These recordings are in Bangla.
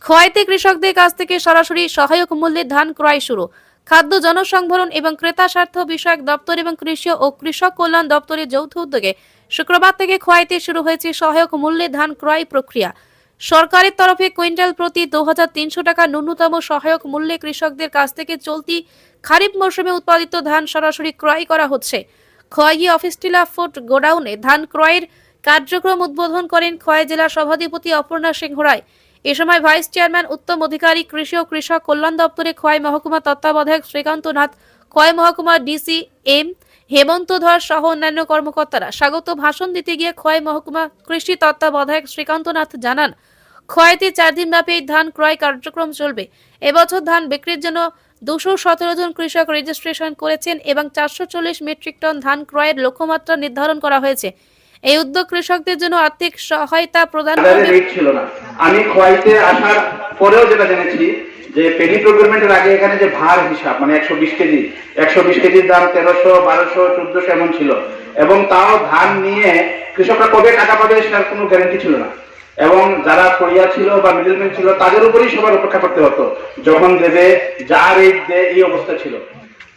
খোয়াইতে কৃষকদের কাছ থেকে সরাসরি সহায়ক মূল্যে ধান ক্রয় শুরু। খাদ্য জনসংভরণ এবং ক্রেতা স্বার্থ বিষয়ক দপ্তর এবং কৃষি ও কৃষক কল্যাণ দপ্তরের যৌথ উদ্যোগে শুক্রবার থেকে খোয়াইতে শুরু হয়েছে সহায়ক মূল্যে ধান ক্রয় প্রক্রিয়া। সরকারের তরফে কুইন্টাল প্রতি 2300 টাকা ন্যূনতম সহায়ক মূল্যে কৃষকদের কাছ থেকে চলতি খারিফ মৌসুমে উৎপাদিত ধান সরাসরি ক্রয় করা হচ্ছে। খোয়াই অফিসটিলা ফুড গোডাউনে ধান ক্রয়ের কার্যক্রম উদ্বোধন করেন খোয়াই জেলা সভাধিপতি অপর্ণা সিংহ রায়। এ সময় ভাইস চেয়ারম্যান উত্তম অধিকারী, কৃষি ও কৃষক কল্যাণ দপ্তরে খোয়াই মহকুমা তত্ত্বাবধায়ক শ্রীকান্ত নাথ, খোয়াই মহকুমা ডিসি এম হেমন্ত ধর সহ অন্যান্য কর্মকর্তারা স্বাগত ভাষণ দিতে গিয়ে খোয়াই মহকুমা কৃষি তত্ত্বাবধায়ক শ্রীকান্ত নাথ জানান, খোয়াইতে 4 দিন ব্যাপী এই ধান ক্রয় কার্যক্রম চলবে। এবছর ধান বিক্রির জন্য 217 জন কৃষক রেজিস্ট্রেশন করেছেন এবং 440 মেট্রিক টন ধান ক্রয়ের লক্ষ্যমাত্রা নির্ধারণ করা হয়েছে। এই উদ্যোগ কৃষকদের জন্য আর্থিক সহায়তা প্রদান করবে। ছিল না, আমি খোয়াইতে আসার পরেও যেটা জেনেছি যে পেডি প্রকিউরমেন্টের আগে এখানে যে ভার হিসাব মানে 120 কেজির দাম 1300, 1200, 1400 এমন ছিল, এবং তাও ধান নিয়ে কৃষকরা কবে টাকা পাবে সেটার কোনো গ্যারান্টি ছিল না, এবং যারা ফড়িয়া ছিল বা মিডলম্যান ছিল তাদের উপরেই সবার অপেক্ষা করতে হতো, যখন দেবে যা রেট দেয় এই অবস্থা ছিল।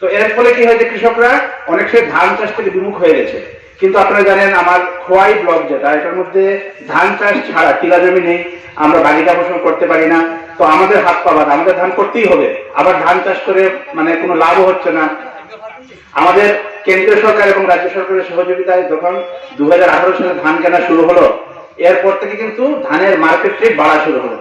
তো এর ফলে কি হয়েছে, কৃষকরা অনেক সময় ধান চাষ থেকে বিমুখ হয়ে গেছে। কিন্তু আপনারা জানেন আমার খোয়াই ব্লক যেটা, এটার মধ্যে ধান চাষ ছাড়া টিলা জমি নেই, আমরা বাগিচা ফসল করতে পারি না, তো আমাদের হাত পাবাদ, আমাদের ধান করতেই হবে। আবার ধান চাষ করে মানে কোনো লাভও হচ্ছে না। আমাদের কেন্দ্রীয় সরকার এবং রাজ্য সরকারের সহযোগিতায় যখন 2018 সালে ধান কেনা শুরু হলো, এরপর থেকে কিন্তু ধানের মার্কেট রেট বাড়া শুরু হলো।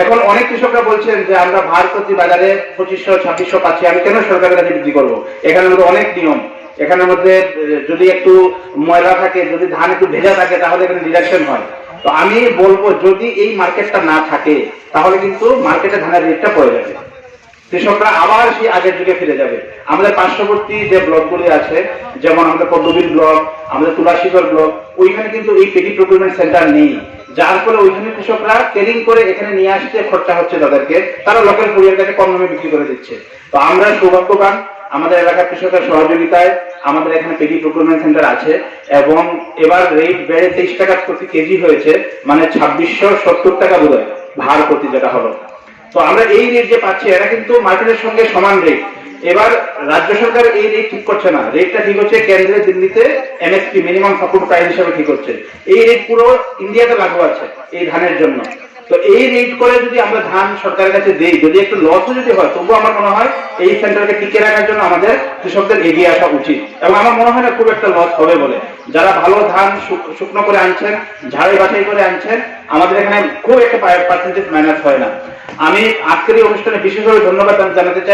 এখন অনেক কৃষকরা বলছেন যে আমরা ভার প্রতি বাজারে 2500, 2600 পাচ্ছি, আমি কেন সরকারের কাছে বিক্রি করবো? এখানের মধ্যে অনেক নিয়ম, এখানের মধ্যে যদি একটু ময়লা থাকে, যদি ধান একটু ভেজা থাকে তাহলে এখানে ডিডাকশন হয়। তো আমি বলবো যদি এই মার্কেটটা না থাকে তাহলে কিন্তু মার্কেটে ধানের রেটটা পড়ে যাবে, কৃষকরা আবার সেই আগের যুগে ফিরে যাবে। আমাদের পার্শ্ববর্তী যে ব্লকগুলি আছে, যেমন আমাদের পদ্মবিল ব্লক, আমাদের তুলাশিগড় ব্লক, ওইখানে কিন্তু এই পেডি প্রকিউরমেন্ট সেন্টার নেই, যার ফলে ওইখানে কৃষকরা ট্রেনিং করে এখানে নিয়ে আসতে খরচা হচ্ছে তাদেরকে, তারা লোকাল কুরিয়ার কাছে কম দামে বিক্রি করে দিচ্ছে। তো আমরা সৌভাগ্যবান, আমাদের এলাকার কৃষকের সহযোগিতায় আমাদের এখানে পেডি প্রকিউরমেন্ট সেন্টার আছে, এবং এবার রেট বেড়ে 23 টাকা প্রতি কেজি হয়েছে, মানে 2670 টাকা বোধ হয় ভার প্রতি যেটা হলো। তো আমরা এই রেট যে পাচ্ছি এটা কিন্তু মার্কেটের সঙ্গে সমান রেট। এবার রাজ্য সরকার এই রেট ঠিক করছে না, রেটটা ঠিক হচ্ছে কেন্দ্রে দিল্লিতে এমএসপি মিনিমাম সাপোর্ট প্রাইস হিসেবে ঠিক হচ্ছে। এই রেট পুরো ইন্ডিয়াতে লাগু আছে এই ধানের জন্য। তো এই রেট করে যদি আমরা ধান সরকারের কাছে দিই, যদি একটু লসও যদি হয়, তবুও আমার মনে হয় এই সেন্টারকে টিকে রাখার জন্য আমাদের কৃষকদের এগিয়ে আসা উচিত, এবং আমার মনে হয় না খুব একটা লস হবে বলে। যারা ভালো ধান শুকনো করে আনছেন, ঝাড়াই বাছাই করে আনছেন, আমাদের এখানে খুব একটা পার্সেন্টেজ মাইনাস হয় না। আমি আজকের এই অনুষ্ঠানে বিশেষভাবে ধন্যবাদ জানাতে চাই।